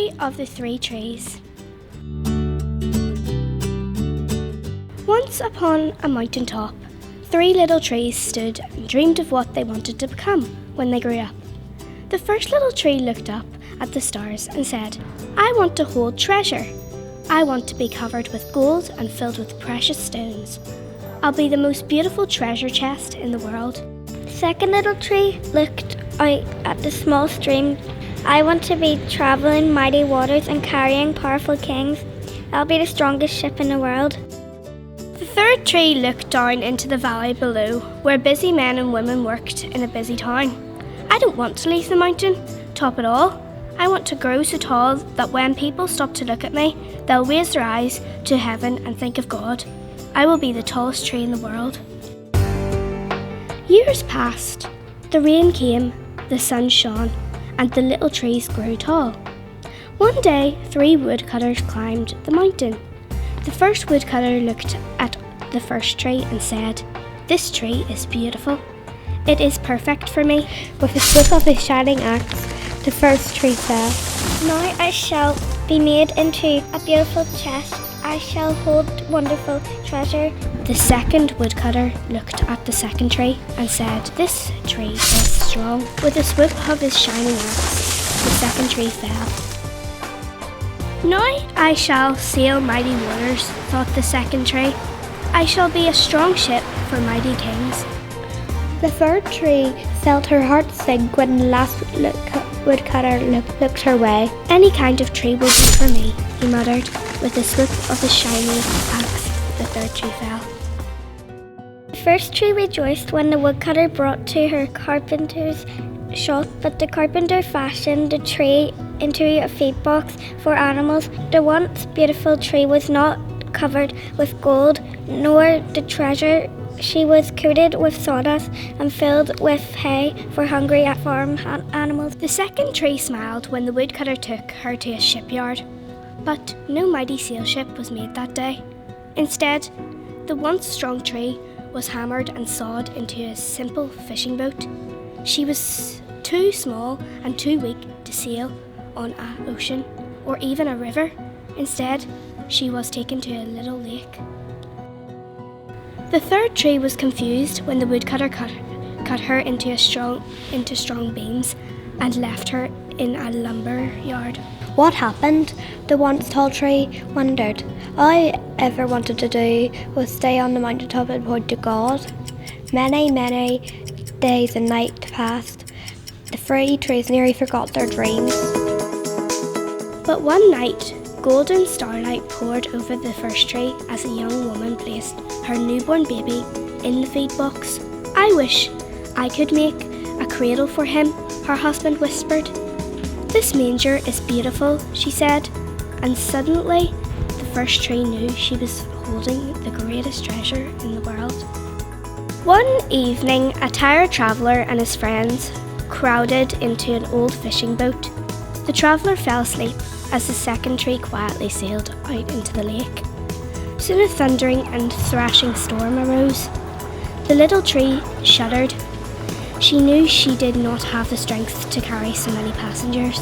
Story of the Three Trees. Once upon a mountain top, three little trees stood and dreamed of what they wanted to become when they grew up. The first little tree looked up at the stars and said, "I want to hold treasure. I want to be covered with gold and filled with precious stones. I'll be the most beautiful treasure chest in the world." The second little tree looked out at the small stream. "I want to be travelling mighty waters and carrying powerful kings. I'll be the strongest ship in the world." The third tree looked down into the valley below, where busy men and women worked in a busy town. "I don't want to leave the mountain top at all. I want to grow so tall that when people stop to look at me, they'll raise their eyes to heaven and think of God. I will be the tallest tree in the world." Years passed. The rain came, the sun shone, and the little trees grew tall. One day, three woodcutters climbed the mountain. The first woodcutter looked at the first tree and said, "This tree is beautiful. It is perfect for me." With a swoop of his shining axe, the first tree fell. "Now I shall be made into a beautiful chest. I shall hold wonderful treasure." The second woodcutter looked at the second tree and said, "This tree is strong." With a swoop of his shining axe, the second tree fell. "Now I shall sail mighty waters," thought the second tree. "I shall be a strong ship for mighty kings." The third tree felt her heart sink when the last woodcutter looked her way. "Any kind of tree will do for me," he muttered. With a swoop of his shiny axe, the third tree fell. The first tree rejoiced when the woodcutter brought to her carpenter's shop, but the carpenter fashioned the tree into a feed box for animals. The once beautiful tree was not covered with gold, nor the treasure. She was coated with sawdust and filled with hay for hungry farm animals. The second tree smiled when the woodcutter took her to a shipyard, but no mighty sail ship was made that day. Instead, the once strong tree was hammered and sawed into a simple fishing boat. She was too small and too weak to sail on an ocean or even a river. Instead, she was taken to a little lake. The third tree was confused when the woodcutter cut her into strong beams and left her in a lumber yard. What happened? The once tall tree wondered. All I ever wanted to do was stay on the mountaintop and point to God. Many days and nights passed. The three trees nearly forgot their dreams. But one night, golden starlight poured over the first tree as a young woman placed her newborn baby in the feed box. "I wish I could make a cradle for him," her husband whispered. "This manger is beautiful," she said, and suddenly the first tree knew she was holding the greatest treasure in the world. One evening, a tired traveller and his friends crowded into an old fishing boat. The traveller fell asleep as the second tree quietly sailed out into the lake. Soon a thundering and thrashing storm arose. The little tree shuddered. She knew she did not have the strength to carry so many passengers.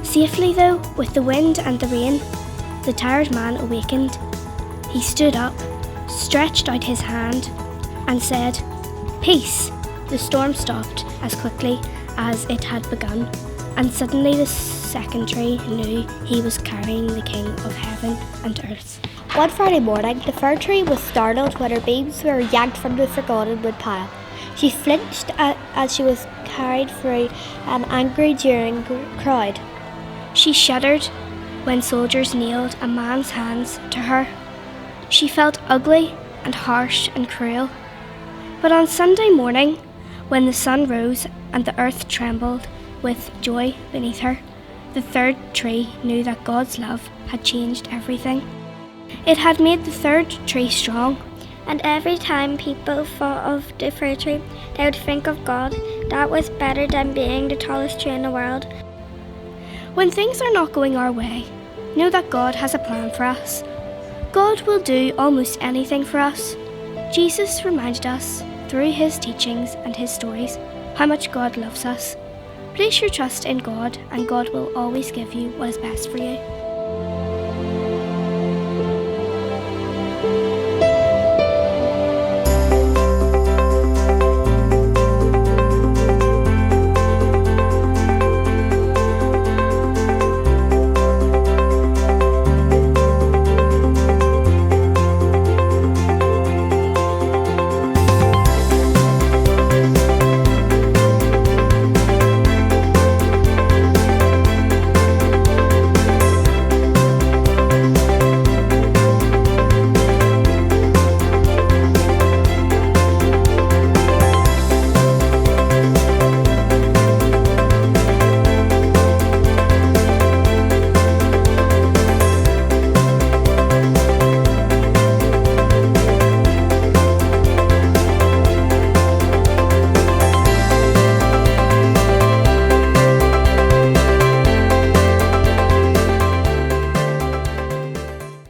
Safely though, with the wind and the rain, the tired man awakened. He stood up, stretched out his hand, and said, "Peace." The storm stopped as quickly as it had begun, and suddenly the second tree knew he was carrying the King of Heaven and Earth. One Friday morning, the fir tree was startled when her beams were yanked from the forgotten woodpile. She flinched as she was carried through an angry, jeering crowd. She shuddered when soldiers nailed a man's hands to her. She felt ugly and harsh and cruel. But on Sunday morning, when the sun rose and the earth trembled with joy beneath her, the third tree knew that God's love had changed everything. It had made the third tree strong. And every time people thought of the fir tree, they would think of God. That was better than being the tallest tree in the world. When things are not going our way, know that God has a plan for us. God will do almost anything for us. Jesus reminded us through his teachings and his stories how much God loves us. Place your trust in God, and God will always give you what is best for you.